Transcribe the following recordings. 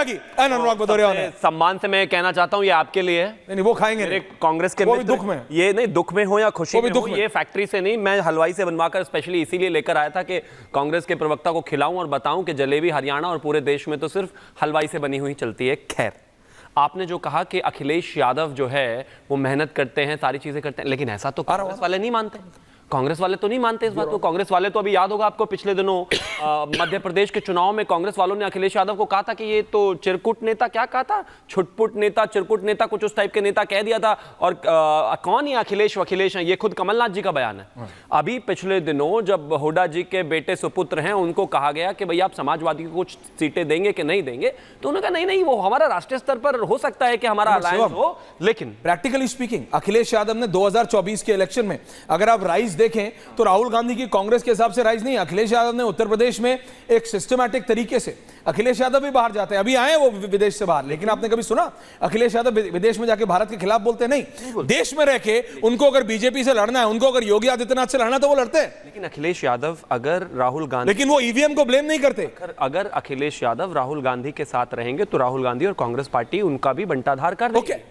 त्यागी अनुराग भदौरिया ने। सम्मान से मैं कहना चाहता हूं ये आपके लिए है। नहीं वो खाएंगे कांग्रेस के वो भी दुख में, ये नहीं दुख में हो या खुशी में हो, में। ये फैक्ट्री से नहीं, मैं हलवाई से बनवाकर स्पेशली इसीलिए लेकर आया था कि कांग्रेस के प्रवक्ता को खिलाऊं और बताऊं कि जलेबी हरियाणा और पूरे देश में तो सिर्फ हलवाई से बनी हुई चलती है। खैर, आपने जो कहा कि अखिलेश यादव जो है वो मेहनत करते हैं, सारी चीजें करते हैं, लेकिन ऐसा तो कांग्रेस वाले नहीं मानते। कांग्रेस वाले तो नहीं मानते इस बात को। कांग्रेस वाले तो अभी याद होगा आपको पिछले दिनों मध्य प्रदेश के चुनाव में कांग्रेस वालों ने अखिलेश यादव को कहा था कि ये तो चिरकुट नेता, क्या कहा था, छुटपुट नेता, चिरकुट नेता, कुछ उस टाइप के नेता कह दिया था। और कौन ये अखिलेश वखिलेश हैं, ये खुद कमलनाथ जी का बयान है। अभी पिछले दिनों जब हुड्डा जी के बेटे सुपुत्र हैं, उनको कहा गया कि भाई आप समाजवादी को कुछ सीटें देंगे कि नहीं देंगे, तो उन्होंने कहा नहीं वो हमारा राष्ट्रीय स्तर पर हो सकता है कि हमारा अलायंस हो, लेकिन प्रैक्टिकली स्पीकिंग अखिलेश यादव ने 2024 के इलेक्शन में अगर आप राइज देखें तो राहुल गांधी की कांग्रेस के हिसाब से राइज नहीं, अखिलेश यादव ने उत्तर प्रदेश में एक सिस्टमैटिक तरीके से, अखिलेश यादव भी बाहर जाते हैं, अभी आए वो विदेश से बाहर, लेकिन आपने कभी सुना अखिलेश यादव विदेश में जाके भारत के खिलाफ बोलते? नहीं, देश में रह के उनको अगर बीजेपी से लड़ना है, उनको अगर योगी आदित्यनाथ से लड़ना है तो वो लड़ते हैं। लेकिन अखिलेश यादव अगर राहुल गांधी, लेकिन वो ईवीएम को ब्लेम नहीं करते। अगर अखिलेश यादव राहुल गांधी के साथ रहेंगे तो राहुल गांधी और कांग्रेस पार्टी उनका भी बंटाधार कर देगी,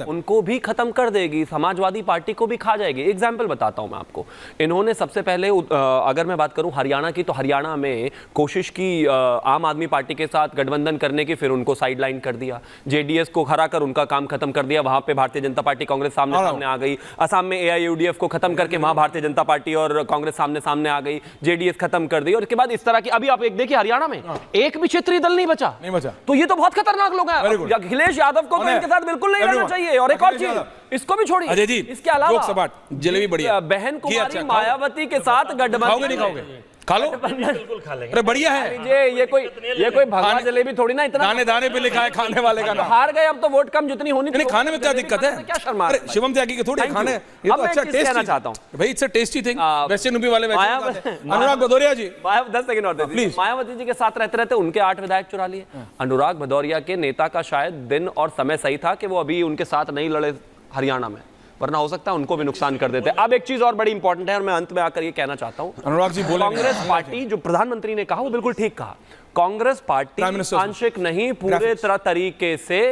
उनको भी खत्म कर देगी, समाजवादी पार्टी को भी खा जाएगी। एग्जाम्पल बताता हूं मैं आपको। इन्होंने सबसे पहले अगर मैं बात करूं हरियाणा की, तो हरियाणा में कोशिश की आम आदमी पार्टी के साथ गठबंधन करने की, फिर उनको साइडलाइन कर दिया, जेडीएस को हरा कर उनका काम खत्म कर दिया, वहां पे भारतीय जनता पार्टी कांग्रेस सामने सामने आ गई। असम में एआईयूडीएफ को खत्म करके वहां भारतीय जनता पार्टी और कांग्रेस सामने सामने आ गई, जेडीएस खत्म कर दी। और इसके बाद इस तरह की अभी आप एक देखिए हरियाणा में एक भी क्षेत्रीय दल नहीं बचा, तो ये तो बहुत खतरनाक लोग हैं। अखिलेश यादव को तो इनके साथ बिल्कुल नहीं रहना चाहिए। और एक और इसको भी छोड़िए अजय जी, इसके अलावा जलेबी बढ़िया, बहन कुमारी मायावती के साथ गठबंधन, खा लो, बिल्कुल खा लेंगे। अरे बढ़िया है ये कोई भगवा जलेबी थोड़ी ना, इतना दाने दाने पे लिखा है खाने वाले का नाम। हार गए अब तो वोट कम जितनी होनी थी। खाने में क्या दिक्कत है, क्या शर्मा? शिवम त्यागी के थोड़ी खाने, ये तो अच्छा टेस्ट कहना चाहता हूं भाई, it's a tasty thing. Western UP वाले अनुराग भदौरिया जी, 10 सेकंड और दे दीजिए। मायावती जी के साथ रहते रहते उनके 8 विधायक चुरा लिए। अनुराग भदौरिया के नेता का शायद दिन और समय सही था कि वो अभी उनके साथ नहीं लड़े हरियाणा में, वरना हो सकता है उनको भी नुकसान कर देते। अब एक चीज और बड़ी इंपॉर्टेंट है और मैं अंत में आकर ये कहना चाहता हूं, अनुराग जी बोले, कांग्रेस पार्टी जो प्रधानमंत्री ने कहा वो बिल्कुल ठीक कहा। कांग्रेस पार्टी आंशिक नहीं पूरे तरह तरीके से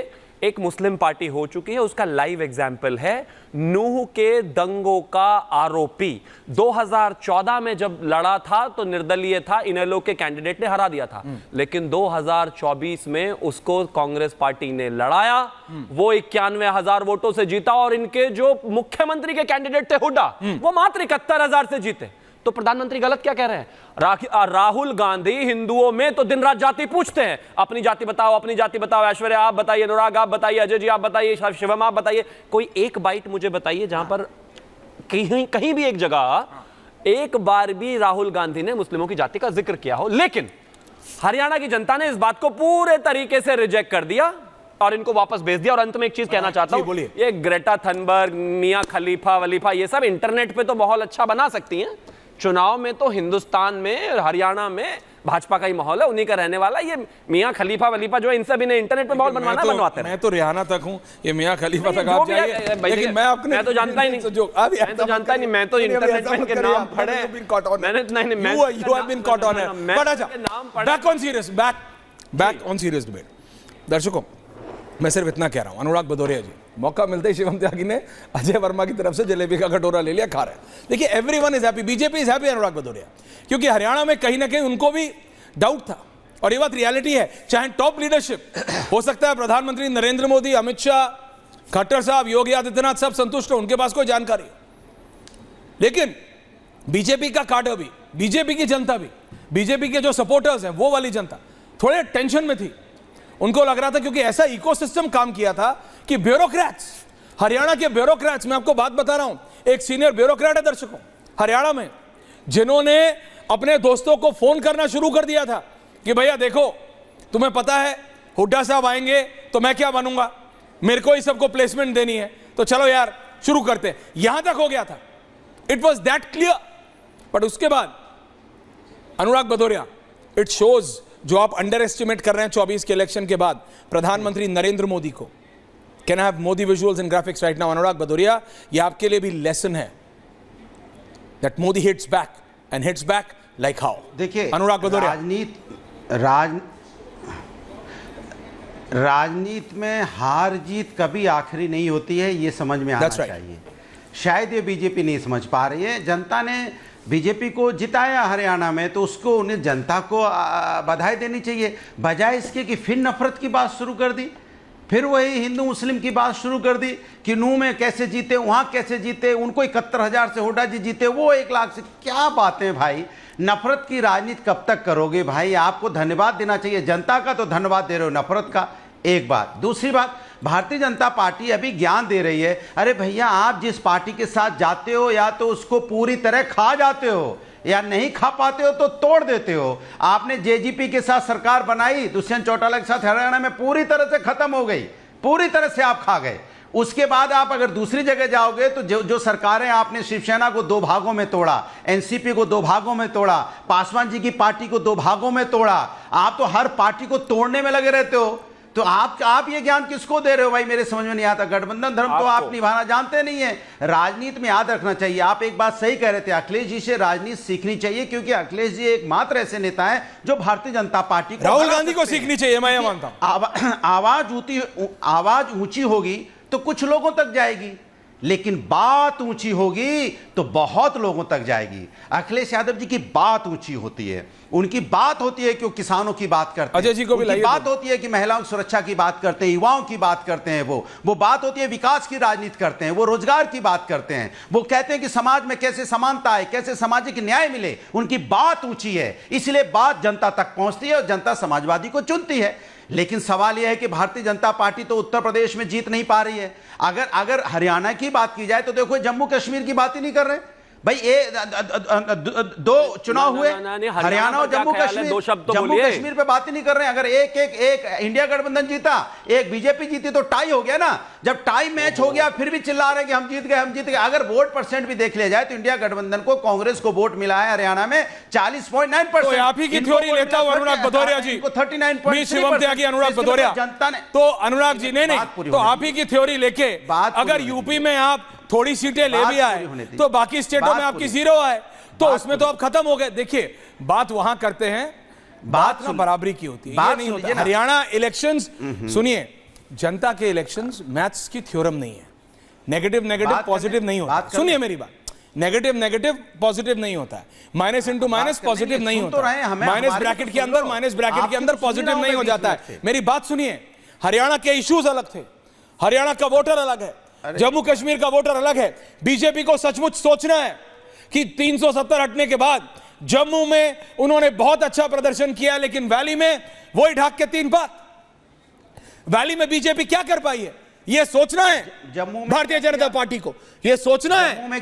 एक मुस्लिम पार्टी हो चुकी है। उसका लाइव एग्जाम्पल है नूह के दंगों का आरोपी 2014 में जब लड़ा था तो निर्दलीय था, इनेलो के कैंडिडेट ने हरा दिया था, लेकिन 2024 में उसको कांग्रेस पार्टी ने लड़ाया, वो 91,000 वोटों से जीता और इनके जो मुख्यमंत्री के कैंडिडेट थे हुड्डा, वो मात्र 71,000 से जीते। तो प्रधानमंत्री गलत क्या कह रहे हैं? राहुल गांधी हिंदुओं में तो दिन रात जाति पूछते हैं, अपनी जाति बताओ, अपनी जाति बताओ, ऐश्वर्या आप बताइए, अनुराग आप बताइए, अजय जी आप बताइए, शिवम आप बताइए। कोई एक बाइट मुझे बताइए जहां पर कहीं भी एक जगह एक बार भी राहुल गांधी ने मुस्लिमों की जाति का जिक्र किया हो। लेकिन हरियाणा की जनता ने इस बात को पूरे तरीके से रिजेक्ट कर दिया और इनको वापस भेज दिया। और अंत में एक चीज कहना चाहता हूं, ये ग्रेटा थनबर्ग, मियां खलीफा वलीफा, ये सब इंटरनेट पे तो माहौल अच्छा बना सकती हैं, चुनाव में तो हिंदुस्तान में हरियाणा में भाजपा का ही माहौल है, उन्हीं का रहने वाला। ये मियां खलीफा वलीफा जो इनसे भी इंटरनेट पे माहौल बनवाना बनवाते हैं। मैं तो रिहाना तक हूं, ये मियां खलीफा तक आप जाइए, लेकिन मैं तो जानता ही नहीं, मैं तो जानता ही नहीं, मैं तो इंटरनेट पे इनके नाम पढ़े, मैंने नहीं मैं you have been caught on है। बट अच्छा, back on serious, back on serious debate. दर्शकों, मैं सिर्फ इतना कह रहा हूं, अनुराग भदौरिया जी, मौका मिलते ही शिवम त्यागी ने अजय वर्मा की तरफ से जलेबी का कटोरा ले लिया, खा रहे हैं। देखिए, everyone is happy, BJP is happy Anurag Bhadauria, क्योंकि हरियाणा में कहीं ना कहीं उनको भी डाउट था और ये बात रियलिटी है। चाहे टॉप लीडरशिप हो सकता है प्रधानमंत्री नरेंद्र मोदी, अमित शाह, खट्टर साहब, योगी आदित्यनाथ सब संतुष्ट हो, उनके पास कोई जानकारी, लेकिन बीजेपी का काडर भी, बीजेपी की जनता भी, बीजेपी के जो सपोर्टर्स हैं वो वाली जनता थोड़े टेंशन में थी। उनको लग रहा था, क्योंकि ऐसा इकोसिस्टम काम किया था कि ब्यूरोक्रेट्स, हरियाणा के ब्यूरोक्रेट्स, मैं आपको बात बता रहा हूं, एक सीनियर ब्यूरोक्रेट है दर्शकों हरियाणा में, जिन्होंने अपने दोस्तों को फोन करना शुरू कर दिया था कि भैया देखो, तुम्हें पता है हुड्डा साहब आएंगे तो मैं क्या बनूंगा, मेरे को ही सबको प्लेसमेंट देनी है, तो चलो यार शुरू करते हैं। यहां तक हो गया था, it was that clear. But उसके बाद अनुराग भदौरिया, इट शोज, जो आप अंडर एस्टिमेट कर रहे हैं 24 के इलेक्शन के बाद प्रधानमंत्री नरेंद्र मोदी को। Can I have Modi visuals and graphics right now? Anurag Bhadauria, ये आपके लिए भी लेसन है that Modi hits back and hits back like how. देखिए, अनुराग भदौरिया, राजनीति में हार जीत कभी आखिरी नहीं होती है, ये समझ में आना चाहिए। शायद ये बीजेपी नहीं समझ पा रही है। जनता ने बीजेपी को जिताया हरियाणा में, तो उसको उन्हें जनता को बधाई देनी चाहिए, बजाय इसके कि फिर नफरत की बात शुरू कर दी, फिर वही हिंदू मुस्लिम की बात शुरू कर दी कि नूह में कैसे जीते, वहाँ कैसे जीते, उनको 71,000 से हुड्डा जी जीते, वो 1 लाख से। क्या बातें भाई, नफरत की राजनीति कब तक करोगे भाई? आपको धन्यवाद देना चाहिए, जनता का तो धन्यवाद दे रहे हो, नफरत का एक बात। दूसरी बात, भारतीय जनता पार्टी अभी ज्ञान दे रही है। अरे भैया, आप जिस पार्टी के साथ जाते हो या तो उसको पूरी तरह खा जाते हो या नहीं खा पाते हो तो तोड़ देते हो। आपने जेजीपी के साथ सरकार बनाई, दुष्यंत चौटाला के साथ हरियाणा में पूरी तरह से खत्म हो गई, पूरी तरह से आप खा गए। उसके बाद आप अगर दूसरी जगह जाओगे तो जो सरकारें, आपने शिवसेना को 2 भागों में तोड़ा, एनसीपी को 2 भागों में तोड़ा, पासवान जी की पार्टी को 2 भागों में तोड़ा। आप तो हर पार्टी को तोड़ने में लगे रहते हो। तो आप ये ज्ञान किसको दे रहे हो भाई? मेरे समझ में नहीं आता। गठबंधन धर्म तो आप निभाना जानते नहीं है। राजनीति में याद रखना चाहिए। आप एक बात सही कह रहे थे, अखिलेश जी से राजनीति सीखनी चाहिए, क्योंकि अखिलेश जी एकमात्र ऐसे नेता हैं जो भारतीय जनता पार्टी को, राहुल गांधी को सीखनी चाहिए, मैं ये मानता हूं। आवाज ऊंची होगी तो कुछ लोगों तक जाएगी, लेकिन बात ऊंची होगी तो बहुत लोगों तक जाएगी। अखिलेश यादव जी की बात ऊंची होती है, उनकी बात होती है कि वो किसानों की बात करते हैं, अजय जी को भी उनकी बात होती है कि महिलाओं की सुरक्षा की बात करते हैं, युवाओं की बात करते हैं, वो बात होती है विकास की राजनीति करते हैं, वो रोजगार की बात करते हैं, वो कहते हैं कि समाज में कैसे समानता है, कैसे सामाजिक न्याय मिले। उनकी बात ऊंची है, इसलिए बात जनता तक पहुंचती है और जनता समाजवादी को चुनती है। लेकिन सवाल यह है कि भारतीय जनता पार्टी तो उत्तर प्रदेश में जीत नहीं पा रही है। अगर हरियाणा की बात की जाए तो देखो, जम्मू कश्मीर की बात ही नहीं कर रहे भाई। 2 चुनाव हुए, हरियाणा और जम्मू कश्मीर, जम्मू कश्मीर पे बात ही नहीं कर रहे हैं। अगर एक इंडिया गठबंधन जीता, एक बीजेपी जीती तो टाई हो गया ना। जब टाई मैच हो गया फिर भी चिल्ला रहे हैं कि हम जीत गए, हम जीत गए। अगर वोट परसेंट भी देख लिया जाए तो इंडिया गठबंधन को, कांग्रेस को वोट मिला है हरियाणा में 40.9%। तो आप ही की थ्योरी लेता हूं अनुराग भदौरिया जी, 39.3%। अनुराग भदौरिया जनता ने, तो अनुराग जी नहीं, तो आप ही की थ्योरी लेके अगर यूपी में आप थोड़ी सीटें ले भी आए तो बाकी स्टेटों में आपकी 0 आए, तो उसमें तो आप खत्म हो गए। देखिए, बात वहां करते हैं, बात ना बराबरी की होती है, ये नहीं होता। हरियाणा इलेक्शंस, सुनिए, जनता के इलेक्शंस मैथ्स की थ्योरम नहीं है। नेगेटिव पॉजिटिव नहीं होता। सुनिए मेरी बात, नेगेटिव पॉजिटिव नहीं होता है, माइनस इंटू माइनस पॉजिटिव नहीं होता, माइनस ब्रैकेट के अंदर पॉजिटिव नहीं हो जाता है। मेरी बात सुनिए, हरियाणा के इश्यूज अलग थे, हरियाणा का वोटर अलग है, जम्मू कश्मीर का वोटर अलग है। बीजेपी को सचमुच सोचना है कि 370 हटने के बाद जम्मू में उन्होंने बहुत अच्छा प्रदर्शन किया, लेकिन वैली में वही ढाक के 3 बात। वैली में बीजेपी क्या कर पाई है, यह सोचना है। भारतीय जनता पार्टी को यह सोचना है।